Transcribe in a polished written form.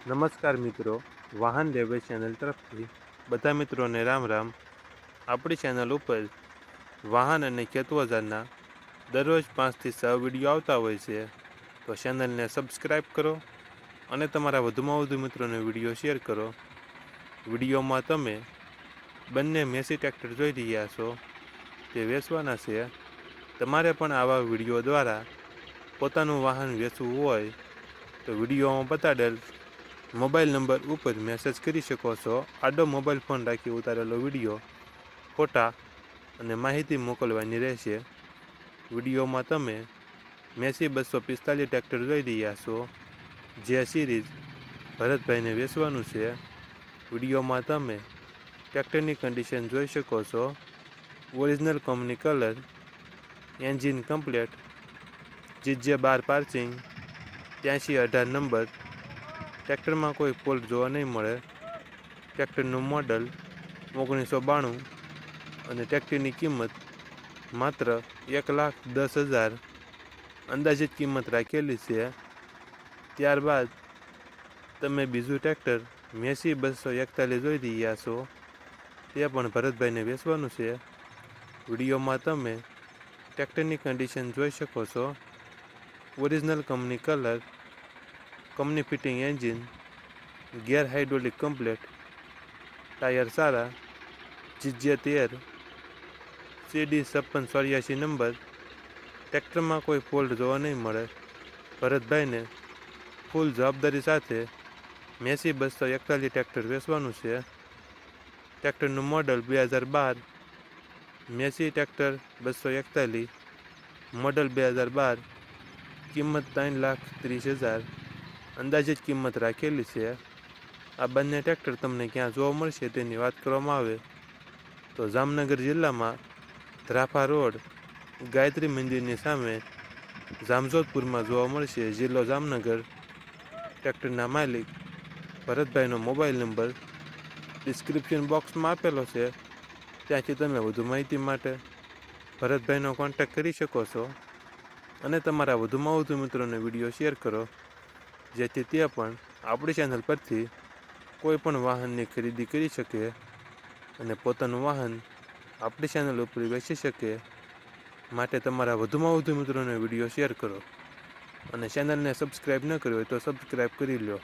નમસ્કાર મિત્રો, વાહન લેવે ચેનલ તરફથી બધા મિત્રોને રામ રામ। આપણી ચેનલ ઉપર વાહન અને ખેતવજારના દરરોજ 5 થી 6 વિડીયો આવતા હોય છે, તો ચેનલને સબસ્ક્રાઈબ કરો અને તમારા વધુમાં વધુ મિત્રોને વિડીયો શેર કરો। વિડીયોમાં તમે બંને મેસી ટ્રેક્ટર જોઈ રહ્યા છો, તે વેચવાના છે। તમારે પણ આવા વિડીયો દ્વારા પોતાનું વાહન વેચવું હોય તો વિડીયોમાં બતાડેલ મોબાઈલ નંબર ઉપર મેસેજ કરી શકો છો। આડો મોબાઈલ ફોન રાખી ઉતારેલો વિડીયો, ફોટા અને માહિતી મોકલવાની રહેશે। વિડીયોમાં તમે મેસી 245 ટ્રેક્ટર જોઈ રહ્યા છો, જે સિરીઝ ભરતભાઈને વેચવાનું છે। વિડીયોમાં તમે ટ્રેક્ટરની કન્ડિશન જોઈ શકો છો। Original company colour, engine complete, GJ12 passing, 8318 number. ટ્રેક્ટરમાં કોઈ ફોલ્ટ જોવા નહીં મળે। ટ્રેક્ટરનું મોડલ 1992 અને ટ્રેક્ટરની કિંમત માત્ર 1,10,000 અંદાજિત કિંમત રાખેલી છે। ત્યારબાદ તમે બીજું ટ્રેક્ટર મેસી 241 જોઈ રહ્યા છો, તે પણ ભરતભાઈને વેચવાનું છે। વિડીયોમાં તમે ટ્રેક્ટરની કન્ડિશન જોઈ શકો છો। Original company colour, company fitting engine, gear hydraulic complete, tyre સારા, GJ13 CD 5684 નંબર। ટ્રેક્ટરમાં કોઈ ફોલ્ટ જોવા નહીં મળે। ભરતભાઈને ફૂલ જવાબદારી સાથે મેસી 241 ટ્રેક્ટર વેચવાનું છે। ટ્રેક્ટરનું મોડલ 2012, મેસી ટ્રેક્ટર 241 મોડલ 2012, કિંમત 3,30,000 અંદાજિત કિંમત રાખેલી છે। આ બંને ટ્રેક્ટર તમને ક્યાં જોવા મળશે તેની વાત કરવામાં આવે તો જામનગર જિલ્લામાં ધ્રાફા રોડ, ગાયત્રી મંદિરની સામે જામજોધપુરમાં જોવા મળશે। જિલ્લો જામનગર। ટ્રેક્ટરના માલિક ભરતભાઈનો મોબાઈલ નંબર ડિસ્ક્રિપ્શન બોક્સમાં આપેલો છે, ત્યાંથી તમે વધુ માહિતી માટે ભરતભાઈનો કોન્ટેક્ટ કરી શકો છો અને તમારા વધુમાં વધુ મિત્રોને વિડીયો શેર કરો, જેથી તે પણ આપણી ચેનલ પરથી કોઈ પણ વાહનની ખરીદી કરી શકે અને પોતાનું વાહન આપણી ચેનલ ઉપર વેચી શકે। માટે તમારા વધુમાં વધુ મિત્રોને વિડીયો શેર કરો અને ચેનલને સબસ્ક્રાઈબ ન કરી હોય તો સબસ્ક્રાઈબ કરી લો।